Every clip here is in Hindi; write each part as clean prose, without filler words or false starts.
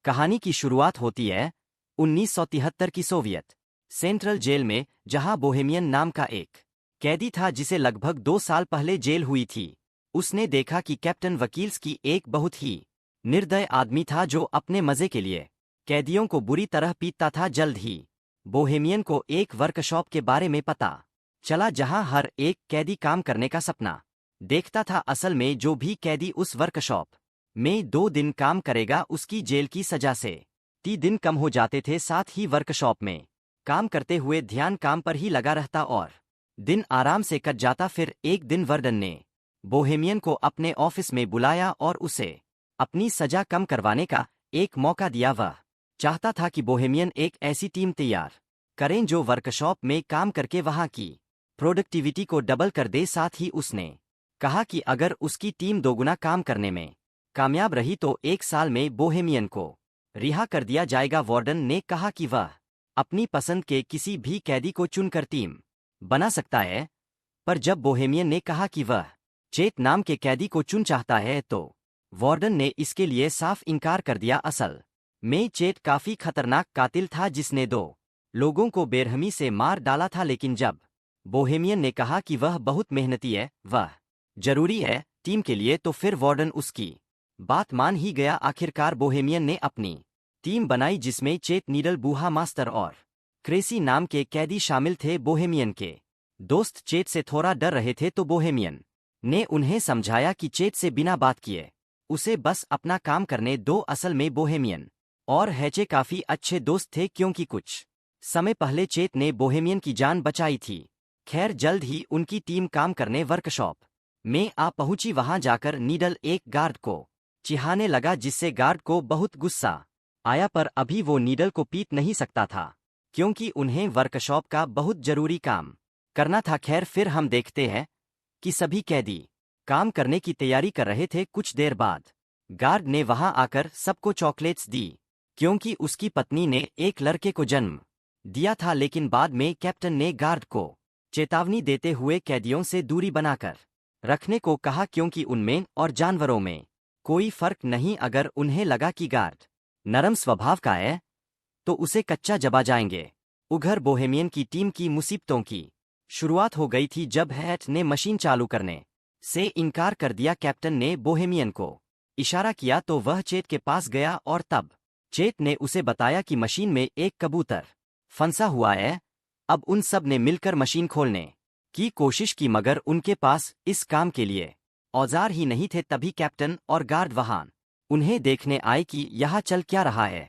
कहानी की शुरुआत होती है 1973 की सोवियत सेंट्रल जेल में, जहां बोहेमियन नाम का एक कैदी था जिसे लगभग 2 साल पहले जेल हुई थी। उसने देखा कि कैप्टन वकील्स की एक बहुत ही निर्दय आदमी था जो अपने मजे के लिए कैदियों को बुरी तरह पीटता था। जल्द ही बोहेमियन को एक वर्कशॉप के बारे में पता चला जहां हर एक कैदी काम करने का सपना देखता था। असल में जो भी कैदी उस वर्कशॉप में 2 दिन काम करेगा उसकी जेल की सजा से 3 दिन कम हो जाते थे। साथ ही वर्कशॉप में काम करते हुए ध्यान काम पर ही लगा रहता और दिन आराम से कट जाता। फिर एक दिन वार्डन ने बोहेमियन को अपने ऑफिस में बुलाया और उसे अपनी सजा कम करवाने का एक मौका दिया। वह चाहता था कि बोहेमियन एक ऐसी टीम तैयार करें जो वर्कशॉप में काम करके वहां की प्रोडक्टिविटी को डबल कर दे। साथ ही उसने कहा कि अगर उसकी टीम दोगुना काम करने में कामयाब रही तो 1 साल में बोहेमियन को रिहा कर दिया जाएगा। वार्डन ने कहा कि वह अपनी पसंद के किसी भी कैदी को चुनकर टीम बना सकता है, पर जब बोहेमियन ने कहा कि वह चेत नाम के कैदी को चुन चाहता है तो वार्डन ने इसके लिए साफ इनकार कर दिया। असल में चेत काफी खतरनाक कातिल था जिसने 2 लोगों को बेरहमी से मार डाला था। लेकिन जब बोहेमियन ने कहा कि वह बहुत मेहनती है, वह जरूरी है टीम के लिए, तो फिर वार्डन उसकी बात मान ही गया। आखिरकार बोहेमियन ने अपनी टीम बनाई जिसमें चेत, नीडल, बूहा मास्टर और क्रेसी नाम के कैदी शामिल थे। बोहेमियन के दोस्त चेत से थोड़ा डर रहे थे तो बोहेमियन ने उन्हें समझाया कि चेत से बिना बात किए उसे बस अपना काम करने दो। असल में बोहेमियन और हैचे काफी अच्छे दोस्त थे क्योंकि कुछ समय पहले चेत ने बोहेमियन की जान बचाई थी। खैर जल्द ही उनकी टीम काम करने वर्कशॉप में आ पहुंची। वहां जाकर नीडल एक गार्ड को चिढ़ाने लगा जिससे गार्ड को बहुत गुस्सा आया, पर अभी वो नीडल को पीट नहीं सकता था क्योंकि उन्हें वर्कशॉप का बहुत जरूरी काम करना था। खैर फिर हम देखते हैं कि सभी कैदी काम करने की तैयारी कर रहे थे। कुछ देर बाद गार्ड ने वहां आकर सबको चॉकलेट्स दी क्योंकि उसकी पत्नी ने एक लड़के को जन्म दिया था। लेकिन बाद में कैप्टन ने गार्ड को चेतावनी देते हुए कैदियों से दूरी बनाकर रखने को कहा क्योंकि उनमें और जानवरों में कोई फर्क नहीं। अगर उन्हें लगा कि गार्ड नरम स्वभाव का है तो उसे कच्चा जबा जाएंगे। उधर बोहेमियन की टीम की मुसीबतों की शुरुआत हो गई थी जब हैट ने मशीन चालू करने से इनकार कर दिया। कैप्टन ने बोहेमियन को इशारा किया तो वह चेत के पास गया और तब चेत ने उसे बताया कि मशीन में एक कबूतर फंसा हुआ है। अब उन सब ने मिलकर मशीन खोलने की कोशिश की मगर उनके पास इस काम के लिए औजार ही नहीं थे। तभी कैप्टन और गार्ड वहां उन्हें देखने आए कि यह चल क्या रहा है।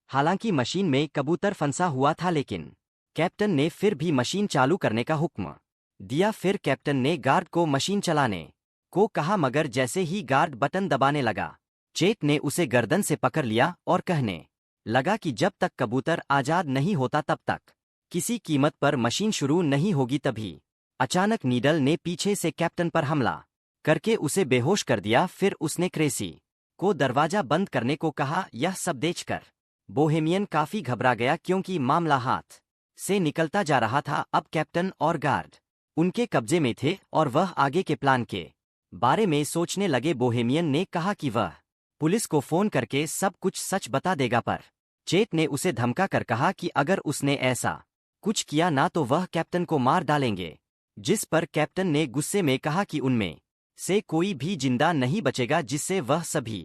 हालांकि मशीन में कबूतर फंसा हुआ था लेकिन कैप्टन ने फिर भी मशीन चालू करने का हुक्म दिया। फिर कैप्टन ने गार्ड को मशीन चलाने को कहा मगर जैसे ही गार्ड बटन दबाने लगा चेत ने उसे गर्दन से पकड़ लिया और कहने लगा कि जब तक कबूतर आजाद नहीं होता तब तक किसी कीमत पर मशीन शुरू नहीं होगी। तभी अचानक नीडल ने पीछे से कैप्टन पर हमला करके उसे बेहोश कर दिया। फिर उसने क्रेसी को दरवाजा बंद करने को कहा। यह सब देखकर बोहेमियन काफी घबरा गया क्योंकि मामला हाथ से निकलता जा रहा था। अब कैप्टन और गार्ड उनके कब्जे में थे और वह आगे के प्लान के बारे में सोचने लगे। बोहेमियन ने कहा कि वह पुलिस को फोन करके सब कुछ सच बता देगा, पर चेत ने उसे धमका कर कहा कि अगर उसने ऐसा कुछ किया ना तो वह कैप्टन को मार डालेंगे। जिस पर कैप्टन ने गुस्से में कहा कि उनमें से कोई भी जिंदा नहीं बचेगा, जिससे वह सभी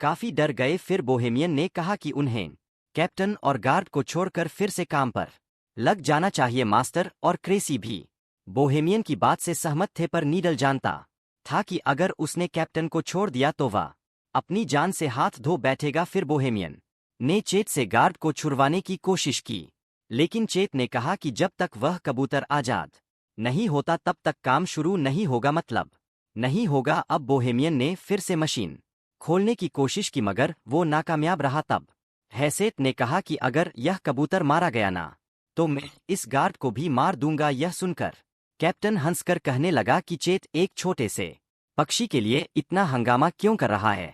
काफी डर गए। फिर बोहेमियन ने कहा कि उन्हें कैप्टन और गार्ड को छोड़कर फिर से काम पर लग जाना चाहिए। मास्टर और क्रेसी भी बोहेमियन की बात से सहमत थे, पर नीडल जानता था कि अगर उसने कैप्टन को छोड़ दिया तो वह अपनी जान से हाथ धो बैठेगा। फिर बोहेमियन ने चेत से गार्ड को छुड़वाने की कोशिश की लेकिन चेत ने कहा कि जब तक वह कबूतर आजाद नहीं होता तब तक काम शुरू नहीं होगा, मतलब नहीं होगा। अब बोहेमियन ने फिर से मशीन खोलने की कोशिश की मगर वो नाकामयाब रहा। तब हैसेट ने कहा कि अगर यह कबूतर मारा गया ना तो मैं इस गार्ड को भी मार दूंगा। यह सुनकर कैप्टन हंसकर कहने लगा कि चेत एक छोटे से पक्षी के लिए इतना हंगामा क्यों कर रहा है।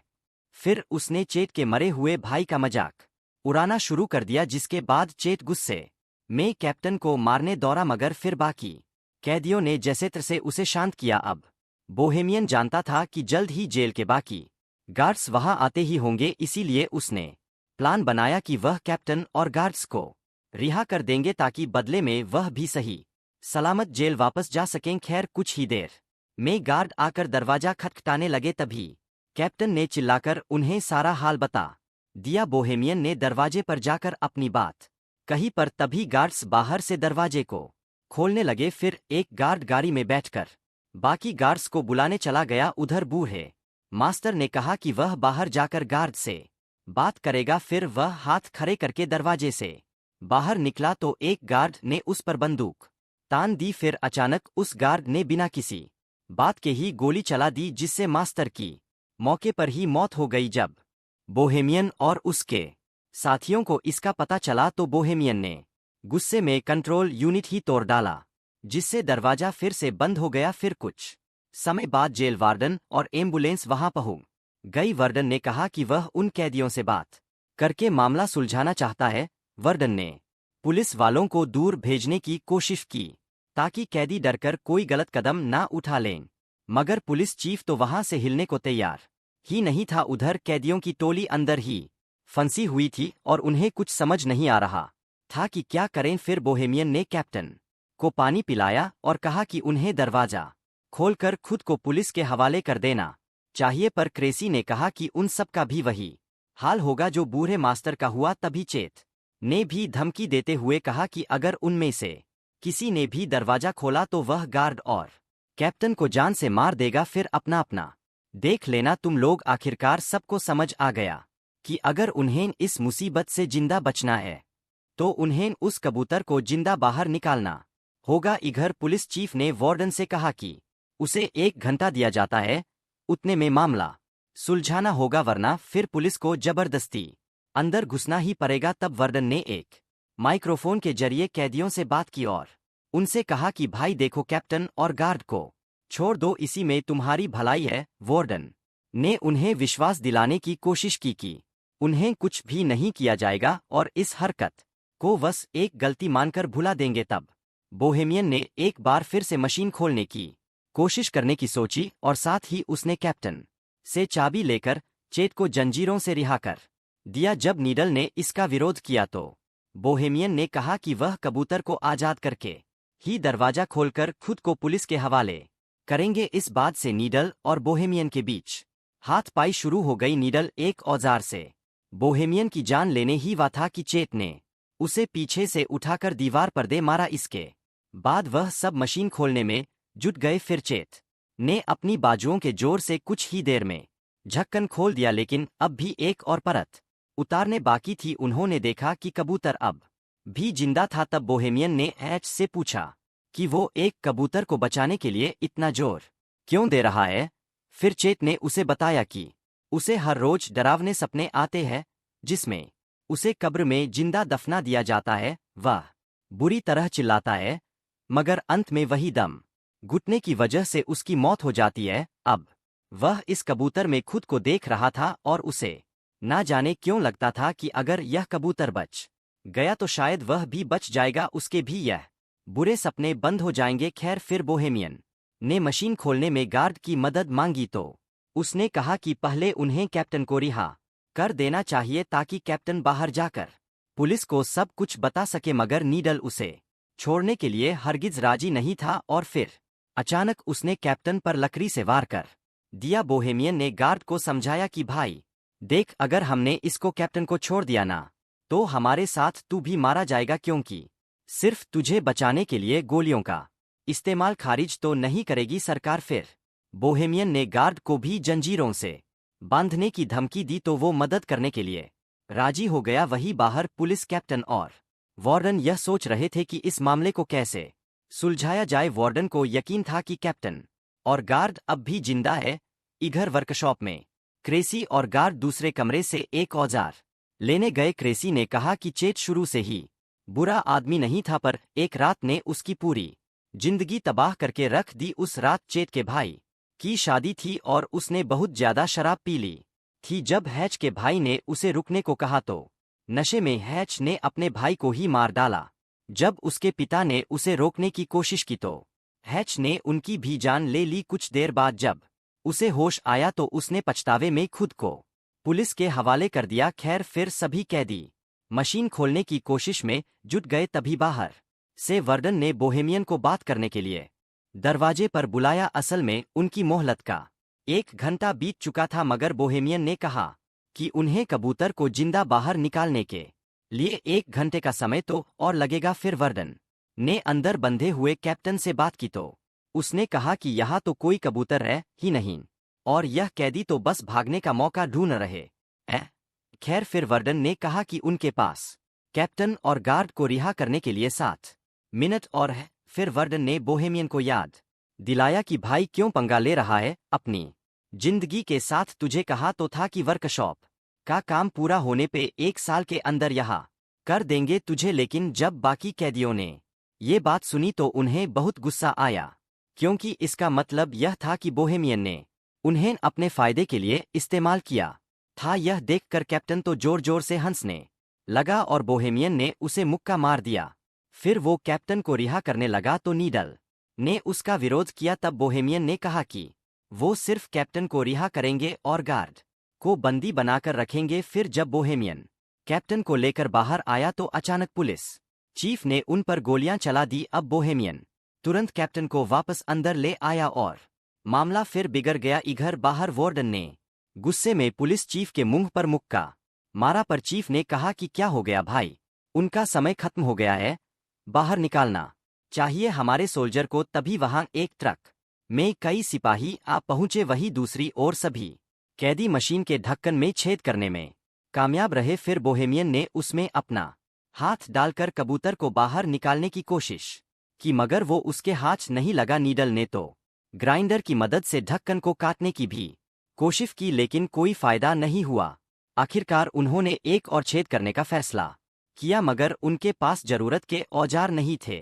फिर उसने चेत के मरे हुए भाई का मजाक उड़ाना शुरू कर दिया जिसके बाद चेत गुस्से में कैप्टन को मारने दौड़ा मगर फिर बाकी कैदियों ने जैसे तैसे उसे शांत किया। अब बोहेमियन जानता था कि जल्द ही जेल के बाकी गार्ड्स वहां आते ही होंगे, इसीलिए उसने प्लान बनाया कि वह कैप्टन और गार्ड्स को रिहा कर देंगे ताकि बदले में वह भी सही सलामत जेल वापस जा सकें। खैर कुछ ही देर में गार्ड आकर दरवाजा खटखटाने लगे। तभी कैप्टन ने चिल्लाकर उन्हें सारा हाल बता दिया। बोहेमियन ने दरवाजे पर जाकर अपनी बात कही पर तभी गार्ड्स बाहर से दरवाजे को खोलने लगे। फिर एक गार्ड गाड़ी में बैठकर बाकी गार्ड्स को बुलाने चला गया। उधर बूढ़े मास्टर ने कहा कि वह बाहर जाकर गार्ड से बात करेगा। फिर वह हाथ खड़े करके दरवाजे से बाहर निकला तो एक गार्ड ने उस पर बंदूक तान दी। फिर अचानक उस गार्ड ने बिना किसी बात के ही गोली चला दी, जिससे मास्टर की मौके पर ही मौत हो गई। जब बोहेमियन और उसके साथियों को इसका पता चला तो बोहेमियन ने गुस्से में कंट्रोल यूनिट ही तोड़ डाला, जिससे दरवाजा फिर से बंद हो गया। फिर कुछ समय बाद जेल वार्डन और एम्बुलेंस वहां पहुंच गई। वार्डन ने कहा कि वह उन कैदियों से बात करके मामला सुलझाना चाहता है। वार्डन ने पुलिस वालों को दूर भेजने की कोशिश की ताकि कैदी डरकर कोई गलत कदम ना उठा लें, मगर पुलिस चीफ तो वहां से हिलने को तैयार ही नहीं था। उधर कैदियों की टोली अंदर ही फंसी हुई थी और उन्हें कुछ समझ नहीं आ रहा था कि क्या करें। फिर बोहेमियन ने कैप्टन को पानी पिलाया और कहा कि उन्हें दरवाजा खोलकर खुद को पुलिस के हवाले कर देना चाहिए। पर क्रेसी ने कहा कि उन सब का भी वही हाल होगा जो बूढ़े मास्टर का हुआ। तभी चेत ने भी धमकी देते हुए कहा कि अगर उनमें से किसी ने भी दरवाजा खोला तो वह गार्ड और कैप्टन को जान से मार देगा। फिर अपना अपना देख लेना तुम लोग। आखिरकार सबको समझ आ गया कि अगर उन्हें इस मुसीबत से जिंदा बचना है तो उन्हें उस कबूतर को जिंदा बाहर निकालना होगा। इधर पुलिस चीफ ने वार्डन से कहा कि उसे 1 घंटा दिया जाता है, उतने में मामला सुलझाना होगा, वरना फिर पुलिस को जबरदस्ती अंदर घुसना ही पड़ेगा। तब वार्डन ने एक माइक्रोफोन के जरिए कैदियों से बात की और उनसे कहा कि भाई देखो, कैप्टन और गार्ड को छोड़ दो, इसी में तुम्हारी भलाई है। वार्डन ने उन्हें विश्वास दिलाने की कोशिश की कि उन्हें कुछ भी नहीं किया जाएगा और इस हरकत को बस एक गलती मानकर भुला देंगे। तब बोहेमियन ने एक बार फिर से मशीन खोलने की कोशिश करने की सोची और साथ ही उसने कैप्टन से चाबी लेकर चेत को जंजीरों से रिहा कर दिया। जब नीडल ने इसका विरोध किया तो बोहेमियन ने कहा कि वह कबूतर को आजाद करके ही दरवाजा खोलकर खुद को पुलिस के हवाले करेंगे। इस बात से नीडल और बोहेमियन के बीच हाथ-पाई शुरू हो गई। नीडल एक औजार से बोहेमियन की जान लेने ही वा था कि चेत ने उसे पीछे से उठाकर दीवार पर दे मारा। इसके बाद वह सब मशीन खोलने में जुट गए। फिर चेत ने अपनी बाजुओं के जोर से कुछ ही देर में ढक्कन खोल दिया, लेकिन अब भी एक और परत उतारने बाकी थी। उन्होंने देखा कि कबूतर अब भी जिंदा था। तब बोहेमियन ने एच से पूछा कि वो एक कबूतर को बचाने के लिए इतना जोर क्यों दे रहा है। फिर चेत ने उसे बताया कि उसे हर रोज डरावने सपने आते हैं जिसमें उसे कब्र में जिंदा दफना दिया जाता है। वह बुरी तरह चिल्लाता है, मगर अंत में वही दम घुटने की वजह से उसकी मौत हो जाती है। अब वह इस कबूतर में खुद को देख रहा था और उसे ना जाने क्यों लगता था कि अगर यह कबूतर बच गया तो शायद वह भी बच जाएगा, उसके भी यह बुरे सपने बंद हो जाएंगे। खैर फिर बोहेमियन ने मशीन खोलने में गार्ड की मदद मांगी तो उसने कहा कि पहले उन्हें कैप्टन को रिहा कर देना चाहिए ताकि कैप्टन बाहर जाकर पुलिस को सब कुछ बता सके, मगर नीडल उसे छोड़ने के लिए हरगिज राजी नहीं था। और फिर अचानक उसने कैप्टन पर लकड़ी से वार कर दिया। बोहेमियन ने गार्ड को समझाया कि भाई देख, अगर हमने इसको कैप्टन को छोड़ दिया ना तो हमारे साथ तू भी मारा जाएगा, क्योंकि सिर्फ तुझे बचाने के लिए गोलियों का इस्तेमाल खारिज तो नहीं करेगी सरकार। फिर बोहेमियन ने गार्ड को भी जंजीरों से बांधने की धमकी दी तो वो मदद करने के लिए राजी हो गया। वहीं बाहर पुलिस कैप्टन और वार्डन यह सोच रहे थे कि इस मामले को कैसे सुलझाया जाए। वार्डन को यकीन था कि कैप्टन और गार्ड अब भी जिंदा है। इधर वर्कशॉप में क्रेसी और गार्ड दूसरे कमरे से एक औजार लेने गए। क्रेसी ने कहा कि चेत शुरू से ही बुरा आदमी नहीं था, पर एक रात ने उसकी पूरी जिंदगी तबाह करके रख दी। उस रात चेत के भाई की शादी थी और उसने बहुत ज्यादा शराब पी ली थी। जब हैच के भाई ने उसे रुकने को कहा तो नशे में हैच ने अपने भाई को ही मार डाला। जब उसके पिता ने उसे रोकने की कोशिश की तो हैच ने उनकी भी जान ले ली। कुछ देर बाद जब उसे होश आया तो उसने पछतावे में खुद को पुलिस के हवाले कर दिया। खैर फिर सभी कैदी मशीन खोलने की कोशिश में जुट गए। तभी बाहर से वर्डन ने बोहेमियन को बात करने के लिए दरवाजे पर बुलाया। असल में उनकी मोहलत का 1 घंटा बीत चुका था, मगर बोहेमियन ने कहा कि उन्हें कबूतर को जिंदा बाहर निकालने के लिए 1 घंटे का समय तो और लगेगा। फिर वर्डन ने अंदर बंधे हुए कैप्टन से बात की तो उसने कहा कि यहाँ तो कोई कबूतर है ही नहीं और यह कैदी तो बस भागने का मौका ढूंढ रहे हैं। खैर फिर वर्डन ने कहा कि उनके पास कैप्टन और गार्ड को रिहा करने के लिए 7 मिनट और है। फिर वर्डन ने बोहेमियन को याद दिलाया कि भाई क्यों पंगा ले रहा है अपनी जिंदगी के साथ। तुझे कहा तो था कि वर्कशॉप का काम पूरा होने पे 1 साल के अंदर यहाँ कर देंगे तुझे। लेकिन जब बाकी कैदियों ने ये बात सुनी तो उन्हें बहुत गुस्सा आया, क्योंकि इसका मतलब यह था कि बोहेमियन ने उन्हें अपने फायदे के लिए इस्तेमाल किया था। यह देखकर कैप्टन तो जोर जोर से हंसने लगा और बोहेमियन ने उसे मुक्का मार दिया। फिर वो कैप्टन को रिहा करने लगा तो नीडल ने उसका विरोध किया। तब बोहेमियन ने कहा कि वो सिर्फ कैप्टन को रिहा करेंगे और गार्ड को बंदी बनाकर रखेंगे। फिर जब बोहेमियन कैप्टन को लेकर बाहर आया तो अचानक पुलिस चीफ ने उन पर गोलियां चला दी। अब बोहेमियन तुरंत कैप्टन को वापस अंदर ले आया और मामला फिर बिगड़ गया। इधर बाहर वार्डन ने गुस्से में पुलिस चीफ के मुंह पर मुक्का मारा, पर चीफ ने कहा कि क्या हो गया भाई, उनका समय खत्म हो गया है, बाहर निकालना चाहिए हमारे सोल्जर को। तभी वहां एक ट्रक में कई सिपाही आ पहुंचे। वही दूसरी ओर सभी कैदी मशीन के ढक्कन में छेद करने में कामयाब रहे। फिर बोहेमियन ने उसमें अपना हाथ डालकर कबूतर को बाहर निकालने की कोशिश की, मगर वो उसके हाथ नहीं लगा। नीडल ने तो ग्राइंडर की मदद से ढक्कन को काटने की भी कोशिश की, लेकिन कोई फायदा नहीं हुआ। आखिरकार उन्होंने एक और छेद करने का फैसला किया, मगर उनके पास जरूरत के औजार नहीं थे।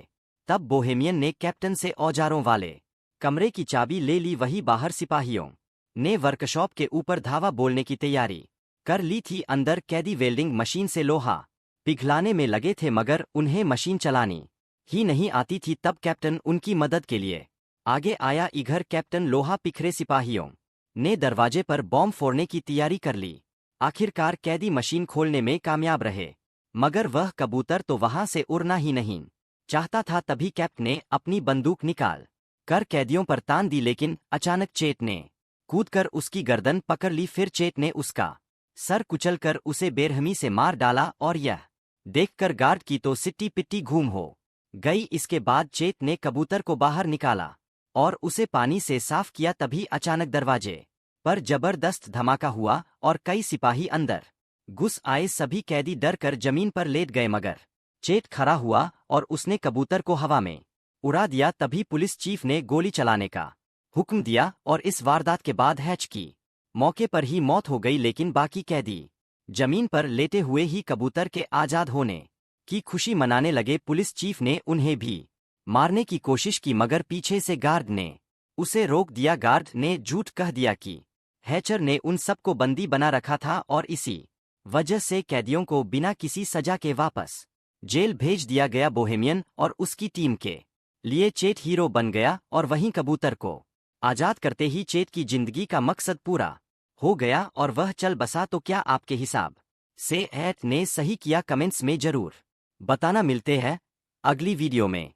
तब बोहेमियन ने कैप्टन से औजारों वाले कमरे की चाबी ले ली। वही बाहर सिपाहियों ने वर्कशॉप के ऊपर धावा बोलने की तैयारी कर ली थी। अंदर कैदी वेल्डिंग मशीन से लोहा पिघलाने में लगे थे, मगर उन्हें मशीन चलानी ही नहीं आती थी। तब कैप्टन उनकी मदद के लिए आगे आया। इधर कैप्टन लोहा पिखरे सिपाहियों ने दरवाजे पर बॉम्ब फोड़ने की तैयारी कर ली। आखिरकार कैदी मशीन खोलने में कामयाब रहे, मगर वह कबूतर तो वहां से उड़ना ही नहीं चाहता था। तभी कैप्टन ने अपनी बंदूक निकाल कर कैदियों पर तान दी, लेकिन अचानक चेट ने कूदकर उसकी गर्दन पकड़ ली। फिर चेट ने उसका सर कुचलकर उसे बेरहमी से मार डाला और यह देखकर गार्ड की तो सिट्टी पिट्टी घूम हो गई। इसके बाद चेत ने कबूतर को बाहर निकाला और उसे पानी से साफ किया। तभी अचानक दरवाजे पर जबरदस्त धमाका हुआ और कई सिपाही अंदर घुस आए। सभी कैदी डर कर जमीन पर लेट गए, मगर चेत खड़ा हुआ और उसने कबूतर को हवा में उड़ा दिया। तभी पुलिस चीफ ने गोली चलाने का हुक्म दिया और इस वारदात के बाद हैच की मौके पर ही मौत हो गई। लेकिन बाकी कैदी जमीन पर लेटे हुए ही कबूतर के आजाद होने की खुशी मनाने लगे। पुलिस चीफ ने उन्हें भी मारने की कोशिश की, मगर पीछे से गार्ड ने उसे रोक दिया। गार्ड ने झूठ कह दिया कि हैचर ने उन सबको बंदी बना रखा था और इसी वजह से कैदियों को बिना किसी सजा के वापस जेल भेज दिया गया। बोहेमियन और उसकी टीम के लिए चेट हीरो बन गया और वहीं कबूतर को आजाद करते ही चेट की जिंदगी का मकसद पूरा हो गया और वह चल बसा। तो क्या आपके हिसाब से ऐट ने सही किया? कमेंट्स में जरूर बताना। मिलते हैं अगली वीडियो में।